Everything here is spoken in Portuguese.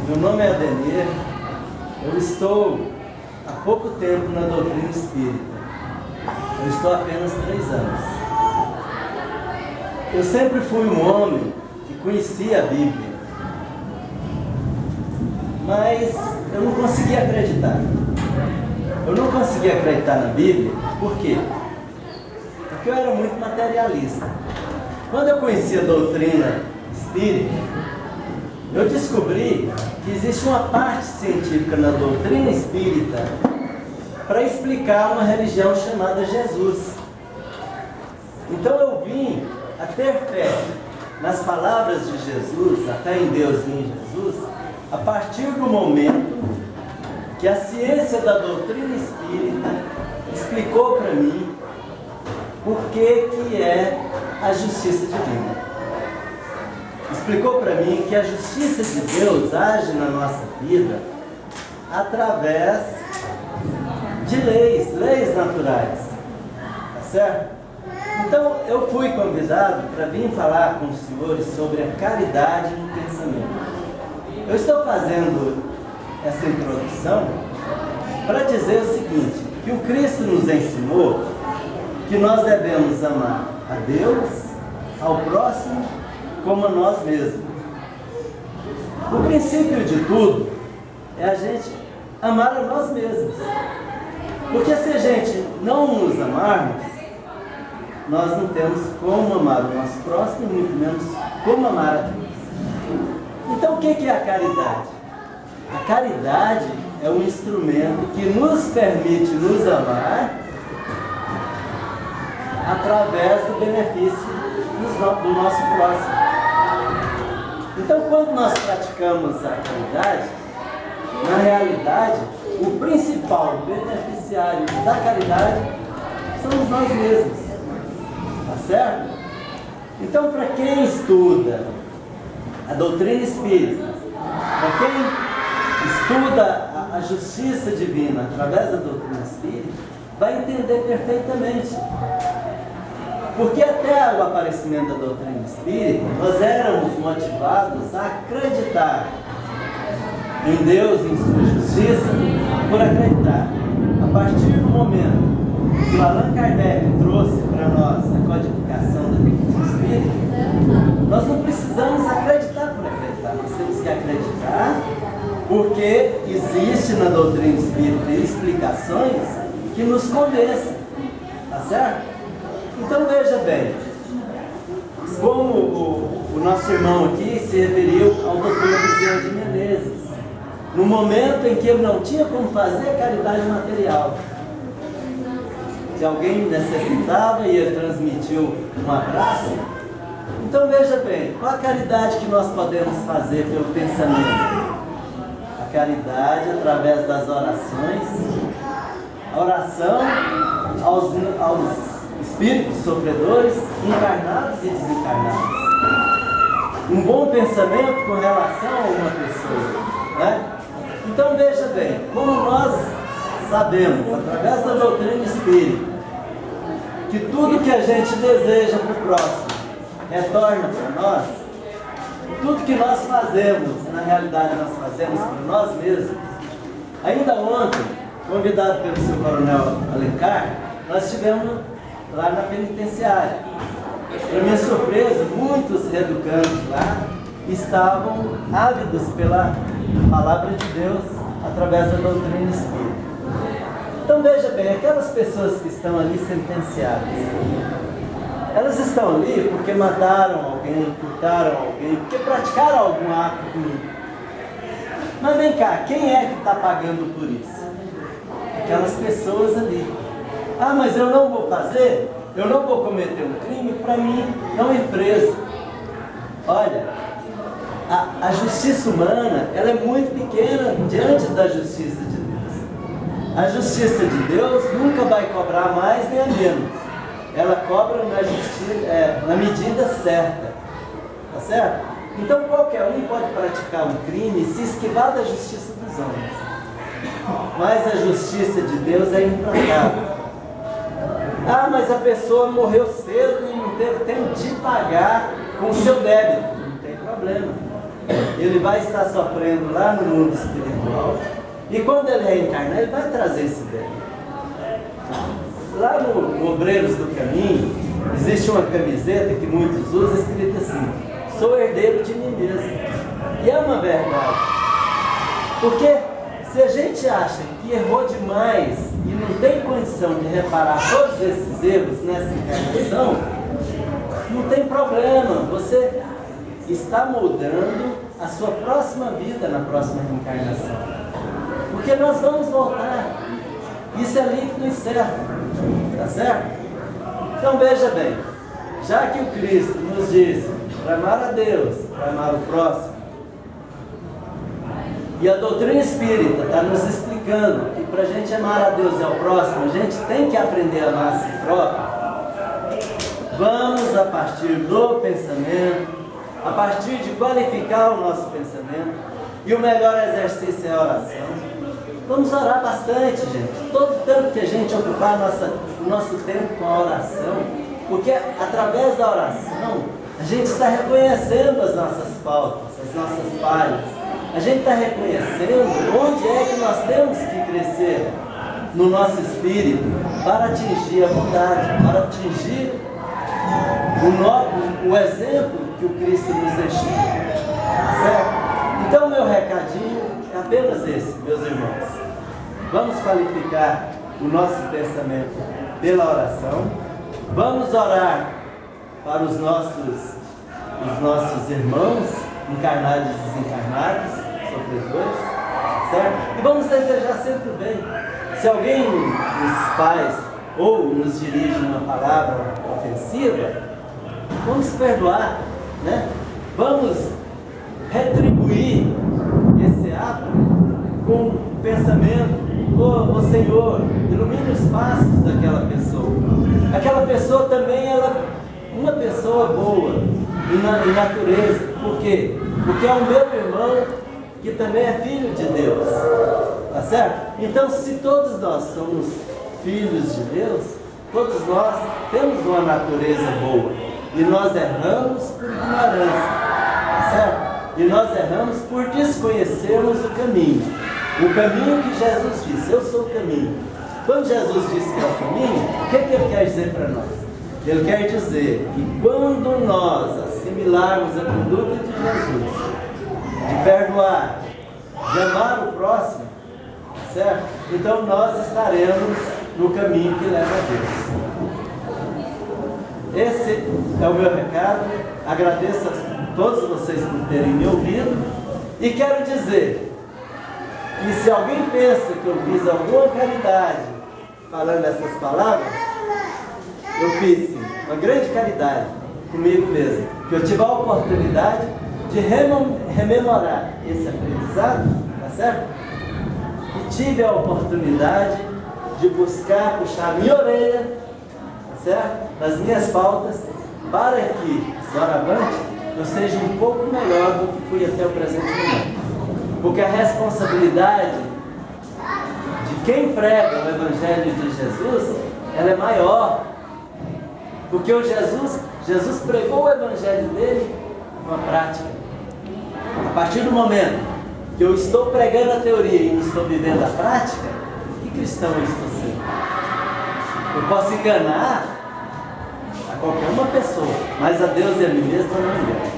Meu nome é Adenir, eu estou há pouco tempo na doutrina espírita. Eu estou há apenas 3 anos. Eu sempre fui um homem que conhecia a Bíblia, mas eu não conseguia acreditar. Eu não conseguia acreditar na Bíblia, por quê? Porque eu era muito materialista. Quando eu conheci a doutrina espírita, eu descobri que existe uma parte científica na doutrina espírita para explicar uma religião chamada Jesus. Então eu vim a ter fé nas palavras de Jesus, a fé em Deus e em Jesus, a partir do momento que a ciência da doutrina espírita explicou para mim o que é a justiça divina. Explicou para mim que a justiça de Deus age na nossa vida através de leis naturais, tá certo? Então eu fui convidado para vir falar com os senhores sobre a caridade no pensamento. Eu estou fazendo essa introdução para dizer o seguinte, que o Cristo nos ensinou que nós devemos amar a Deus, ao próximo, como a nós mesmos. O princípio de tudo é a gente amar a nós mesmos. Porque se a gente não nos amarmos, nós não temos como amar o nosso próximo, muito menos como amar a Deus. Então o que é a caridade? A caridade é um instrumento que nos permite nos amar através do benefício do nosso próximo. Então, quando nós praticamos a caridade, na realidade, o principal beneficiário da caridade somos nós mesmos. Tá certo? Então, para quem estuda a doutrina espírita, para quem estuda a justiça divina através da doutrina espírita, vai entender perfeitamente. Porque até o aparecimento da doutrina espírita, nós éramos motivados a acreditar em Deus, em sua justiça, por acreditar. A partir do momento que o Allan Kardec trouxe para nós a codificação da doutrina espírita, nós não precisamos acreditar por acreditar, nós temos que acreditar porque existe na doutrina espírita explicações que nos convencem, tá certo? Então veja bem, como o nosso irmão aqui se referiu ao doutor Bezerra de Menezes, no momento em que ele não tinha como fazer caridade material. Se alguém necessitava e ele transmitiu um abraço, então veja bem, qual a caridade que nós podemos fazer pelo pensamento? A caridade através das orações, a oração aos espíritos sofredores, encarnados e desencarnados. Um bom pensamento com relação a uma pessoa, né? Então veja bem, como nós sabemos, através da doutrina espírita, que tudo que a gente deseja para o próximo retorna para nós, tudo que nós fazemos, na realidade nós fazemos para nós mesmos. Ainda ontem, convidado pelo seu coronel Alencar, nós estivemos lá na penitenciária. Para minha surpresa, muitos reeducandos lá estavam ávidos pela palavra de Deus através da doutrina espírita. Então veja bem, aquelas pessoas que estão ali sentenciadas, elas estão ali porque mataram alguém, furtaram alguém, porque praticaram algum ato ruim. Mas vem cá, quem é que está pagando por isso? Aquelas pessoas ali. Ah, mas eu não vou fazer, eu não vou cometer um crime para mim não ir preso. Olha, a justiça humana, ela é muito pequena diante da justiça de Deus. A justiça de Deus nunca vai cobrar mais nem menos. Ela cobra na medida certa. Tá certo? Então qualquer um pode praticar um crime e se esquivar da justiça dos homens. Mas a justiça de Deus é implacável. Ah, mas a pessoa morreu cedo e não teve tempo de pagar com o seu débito. Não tem problema. ele vai estar sofrendo lá no mundo espiritual. E quando ele reencarnar, ele vai trazer esse bem. Lá no Obreiros do Caminho, existe uma camiseta que muitos usam, escrita assim: sou herdeiro de mim mesmo. E é uma verdade. Porque se a gente acha que errou demais e não tem condição de reparar todos esses erros nessa encarnação, não tem problema. Você está moldando a sua próxima vida na próxima reencarnação. Porque nós vamos voltar. Isso é líquido e certo. Tá certo? Então veja bem, já que o Cristo nos disse para amar a Deus, para amar o próximo, e a doutrina espírita está nos explicando que para a gente amar a Deus e ao próximo, a gente tem que aprender a amar a si próprio. Vamos, a partir do pensamento, a partir de qualificar o nosso pensamento, e o melhor exercício é a oração. Vamos orar bastante, gente. Todo tanto que a gente ocupar o nosso tempo com a oração, porque através da oração a gente está reconhecendo as nossas faltas, as nossas falhas. A gente está reconhecendo onde é que nós temos que crescer no nosso espírito para atingir a bondade, para atingir o exemplo que o Cristo nos deixou. Certo? Então, meu recadinho é apenas esse, meus irmãos. Vamos qualificar o nosso pensamento pela oração. Vamos orar para os nossos irmãos, encarnados e desencarnados, sofredores, certo? E vamos desejar sempre o bem. Se alguém nos faz ou nos dirige uma palavra ofensiva, vamos perdoar, né? Vamos retribuir esse ato com pensamento: oh Senhor, ilumine os passos daquela pessoa. Aquela pessoa também, ela é uma pessoa boa em natureza. Por quê? Porque é o meu irmão que também é filho de Deus. Tá certo? Então, se todos nós somos filhos de Deus, todos nós temos uma natureza boa. E nós erramos por ignorância. Tá certo? E nós erramos por desconhecermos o caminho. O caminho que Jesus disse: eu sou o caminho. Quando Jesus disse que é o caminho, o que ele quer dizer para nós? Ele quer dizer que quando nós assimilarmos a conduta de Jesus, de perdoar, de amar o próximo, certo? Então nós estaremos no caminho que leva a Deus. Esse é o meu recado. Agradeço a todos vocês por terem me ouvido. E quero dizer que se alguém pensa que eu fiz alguma caridade falando essas palavras, eu fiz sim, uma grande caridade comigo mesmo, que eu tive a oportunidade de rememorar esse aprendizado, tá certo? E tive a oportunidade de buscar, puxar minha orelha, tá certo? Das minhas pautas, para que, doravante, eu seja um pouco melhor do que fui até o presente momento. Porque a responsabilidade de quem prega o Evangelho de Jesus, ela é maior. Porque Jesus pregou o Evangelho dele com a prática. A partir do momento que eu estou pregando a teoria e não estou vivendo a prática, que cristão eu estou sendo? Eu posso enganar a qualquer uma pessoa, mas a Deus e a mim mesmo eu não engano.